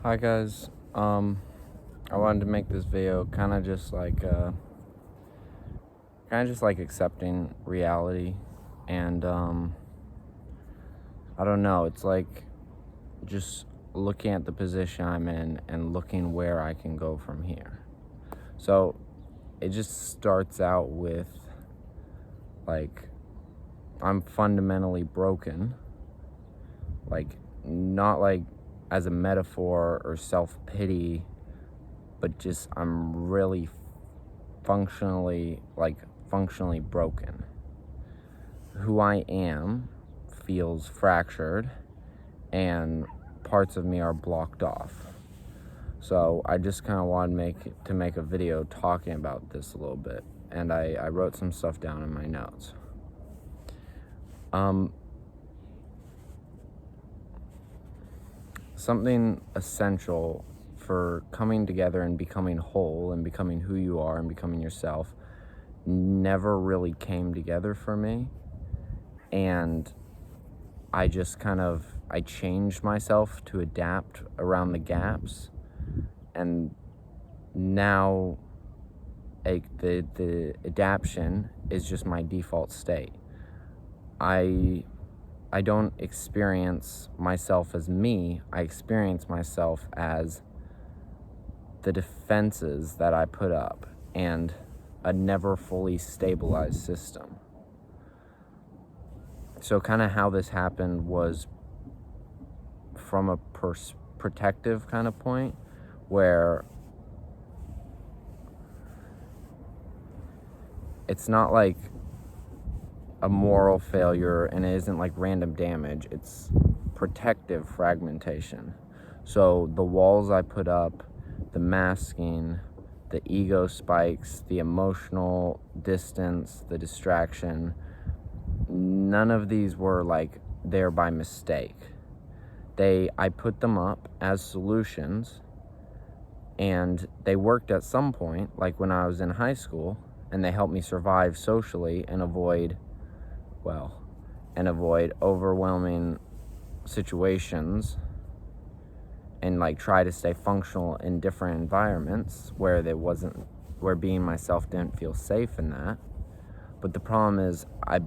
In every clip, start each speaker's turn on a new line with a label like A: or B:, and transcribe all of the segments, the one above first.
A: Hi guys. I wanted to make this video kind of just like accepting reality, and I don't know, it's like just looking at the position I'm in and looking where I can go from here. So it just starts out with like I'm fundamentally broken, like not like as a metaphor or self-pity, but just I'm really functionally broken. Who I am feels fractured and parts of me are blocked off. So I just kind of wanted to make a video talking about this a little bit, and I wrote some stuff down in my notes. Something essential for coming together and becoming whole and becoming who you are and becoming yourself never really came together for me, and I changed myself to adapt around the gaps, and now the adaptation is just my default state. I don't experience myself as me. I experience myself as the defenses that I put up and a never fully stabilized system. So kind of how this happened was from a protective kind of point, where it's not like a moral failure and it isn't like random damage. It's protective fragmentation. So the walls I put up, the masking, the ego spikes, the emotional distance, the distraction, none of these were like there by mistake. I put them up as solutions, and they worked at some point, like when I was in high school, and they helped me survive socially and avoid overwhelming situations, and like try to stay functional in different environments where being myself didn't feel safe in that. But the problem is I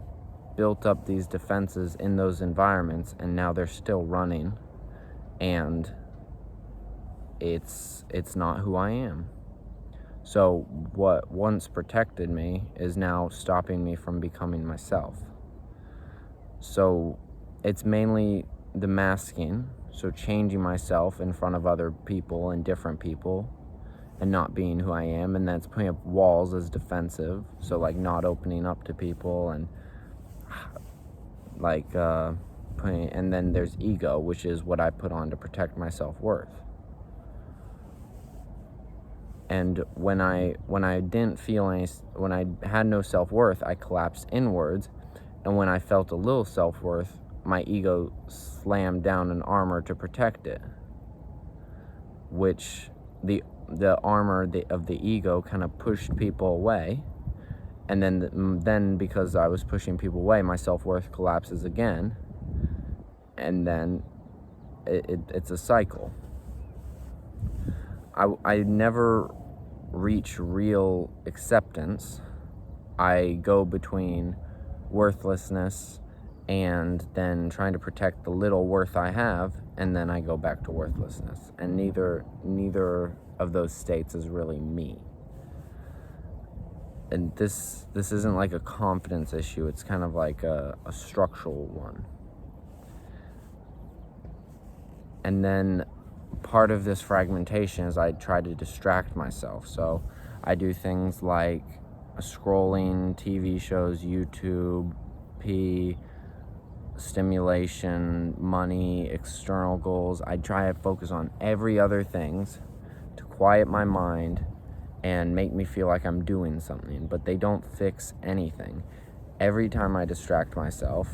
A: built up these defenses in those environments, and now they're still running, and it's not who I am. So what once protected me is now stopping me from becoming myself. So it's mainly the masking, so changing myself in front of other people and different people and not being who I am, and that's putting up walls as defensive, so like not opening up to people, and and then there's ego, which is what I put on to protect my self-worth. And when I had no self-worth, I collapsed inwards, and when I felt a little self-worth, my ego slammed down an armor to protect it, which the armor of the ego kind of pushed people away. And then because I was pushing people away, my self-worth collapses again, and then it's a cycle. I never reach real acceptance. I go between worthlessness and then trying to protect the little worth I have, and then I go back to worthlessness. And neither of those states is really me. And this isn't like a confidence issue. It's kind of like a structural one. And then part of this fragmentation is I try to distract myself. So I do things like scrolling TV shows, YouTube, stimulation, money, external goals. I try to focus on every other things to quiet my mind and make me feel like I'm doing something, but they don't fix anything. Every time I distract myself,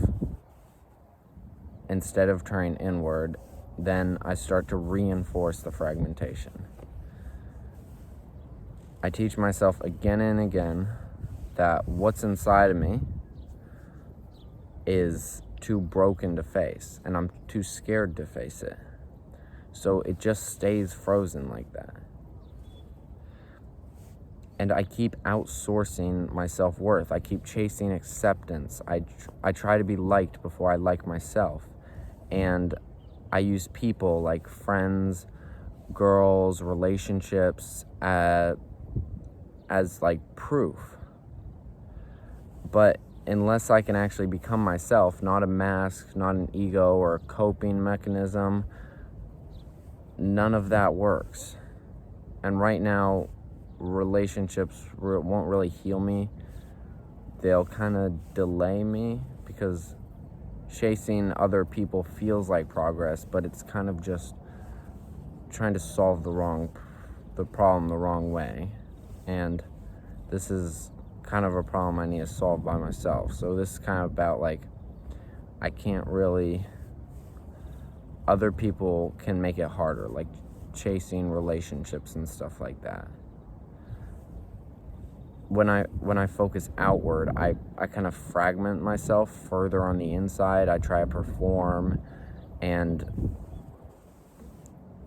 A: instead of turning inward, then I start to reinforce the fragmentation. I teach myself again and again that what's inside of me is too broken to face, and I'm too scared to face it. So it just stays frozen like that. And I keep outsourcing my self-worth. I keep chasing acceptance. I try to be liked before I like myself. And I use people like friends, girls, relationships as like proof. But unless I can actually become myself, not a mask, not an ego or a coping mechanism, none of that works. And right now, relationships won't really heal me. They'll kind of delay me, because chasing other people feels like progress, but it's kind of just trying to solve the problem the wrong way. And this is kind of a problem I need to solve by myself. So this is kind of about like, I can't really, other people can make it harder, like chasing relationships and stuff like that. When I focus outward, I kind of fragment myself further on the inside. I try to perform, and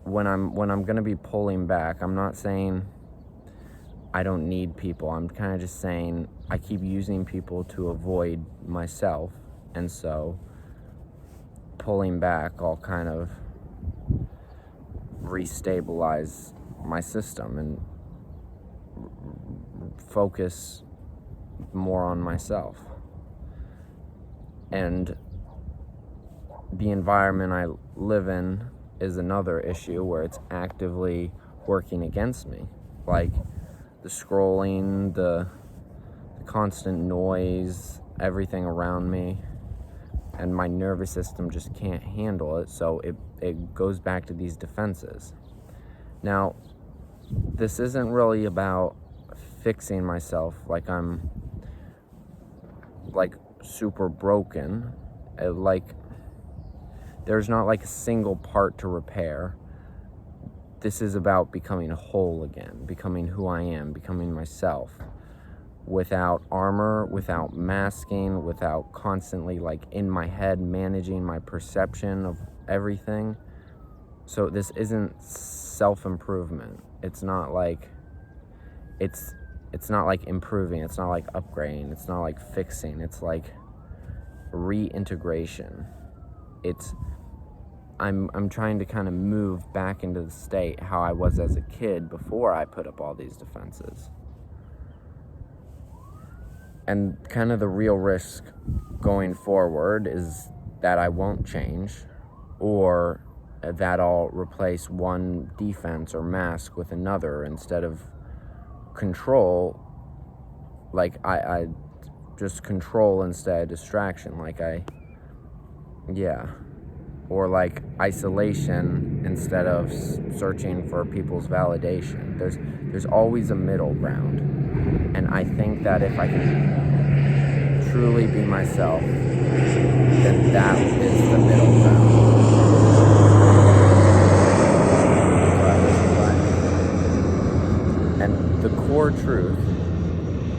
A: when I'm gonna be pulling back, I'm not saying I don't need people. I'm kind of just saying I keep using people to avoid myself, and so pulling back, I'll kind of restabilize my system and focus more on myself. And the environment I live in is another issue where it's actively working against me. Like the scrolling, the constant noise, everything around me, and my nervous system just can't handle it, so it goes back to these defenses. Now, this isn't really about fixing myself like I'm like super broken. Like there's not like a single part to repair. This is about becoming whole again, becoming who I am, becoming myself, without armor, without masking, without constantly like in my head managing my perception of everything. So this isn't self-improvement. It's not like improving, it's not like upgrading, it's not like fixing, it's like reintegration. I'm trying to kind of move back into the state how I was as a kid before I put up all these defenses. And kind of the real risk going forward is that I won't change, or that I'll replace one defense or mask with another instead of control. Like I just control instead of distraction. Or like isolation instead of searching for people's validation. There's always a middle ground, and I think that if I can truly be myself, then that is the middle ground. And the core truth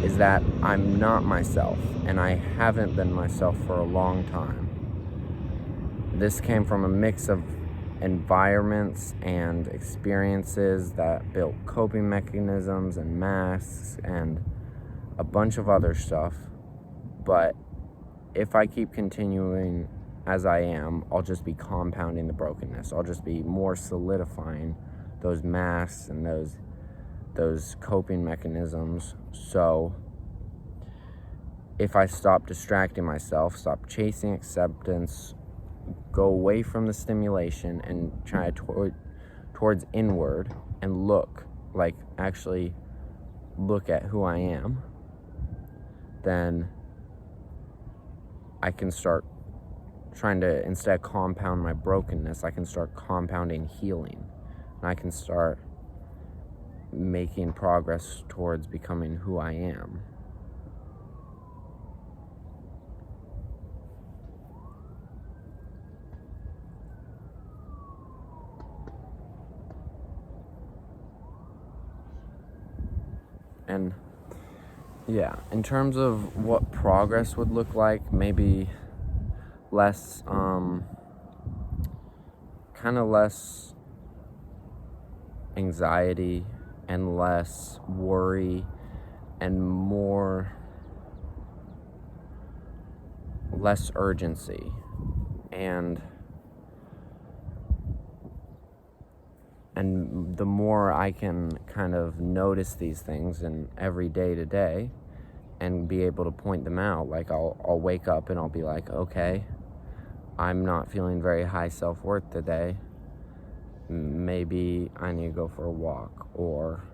A: is that I'm not myself, and I haven't been myself for a long time. This came from a mix of environments and experiences that built coping mechanisms and masks and a bunch of other stuff. But if I keep continuing as I am, I'll just be compounding the brokenness. I'll just be more solidifying those masks and those coping mechanisms. So if I stop distracting myself, stop chasing acceptance, go away from the stimulation and try towards inward and actually look at who I am, then I can start trying to, instead of compound my brokenness, I can start compounding healing. And I can start making progress towards becoming who I am. And yeah, in terms of what progress would look like, maybe less anxiety and less worry and less urgency. And the more I can kind of notice these things in every day to day and be able to point them out, like I'll wake up and I'll be like, okay, I'm not feeling very high self-worth today. Maybe I need to go for a walk. Or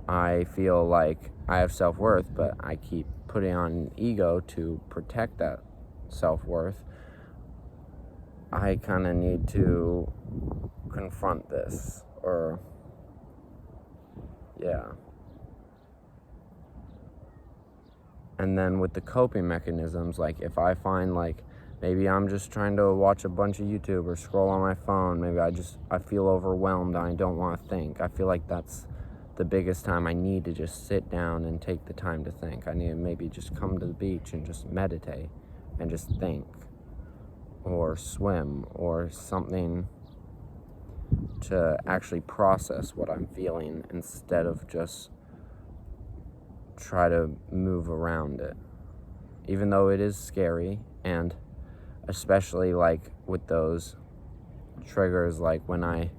A: I feel like I have self-worth, but I keep putting on ego to protect that self-worth. I kind of need to confront this, or yeah. And then with the coping mechanisms, like if I find like maybe I'm just trying to watch a bunch of YouTube or scroll on my phone, maybe I feel overwhelmed and I don't want to think. I feel like that's the biggest time I need to just sit down and take the time to think. I need to maybe just come to the beach and just meditate and just think, or swim, or something to actually process what I'm feeling instead of just try to move around it. Even though it is scary, and especially like with those triggers, like when I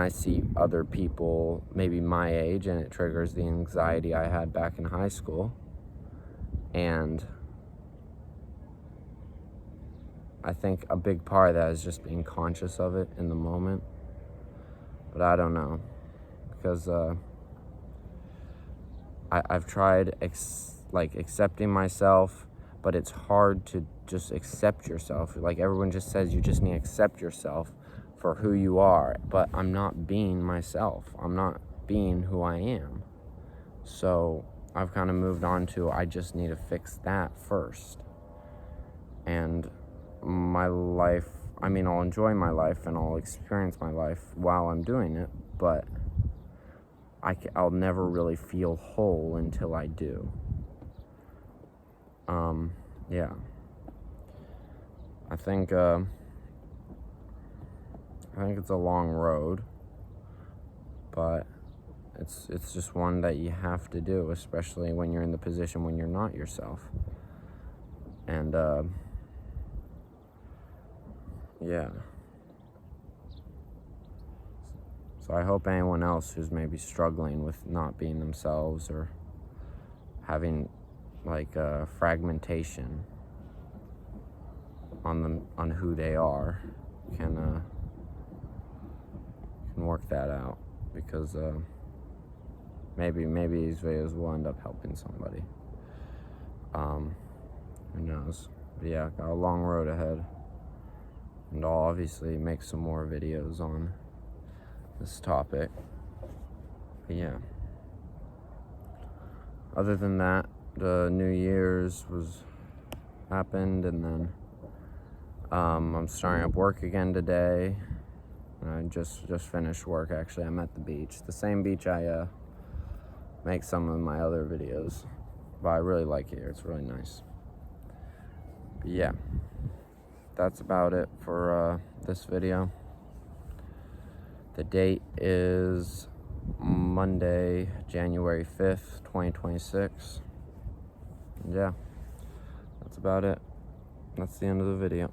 A: see other people maybe my age, and it triggers the anxiety I had back in high school. And I think a big part of that is just being conscious of it in the moment. But I don't know, because I've tried accepting myself, but it's hard to just accept yourself. Like everyone just says, you just need to accept yourself for who you are, but I'm not being myself. I'm not being who I am. So I've kind of moved on to, I just need to fix that first. And my life, I mean, I'll enjoy my life and I'll experience my life while I'm doing it, but I'll never really feel whole until I do. Yeah. I think it's a long road, but it's just one that you have to do, especially when you're in the position when you're not yourself. And yeah. So I hope anyone else who's maybe struggling with not being themselves, or having like fragmentation on who they are, can work that out, because maybe these videos will end up helping somebody. Who knows? But yeah, got a long road ahead, and I'll obviously make some more videos on this topic. But yeah, other than that, the New Year's happened, and then I'm starting up work again today. I just finished work. Actually, I'm at the beach, the same beach I make some of my other videos, but I really like it here. It's really nice. But yeah, that's about it for this video. The date is Monday, January 5th, 2026. Yeah, that's about it. That's the end of the video.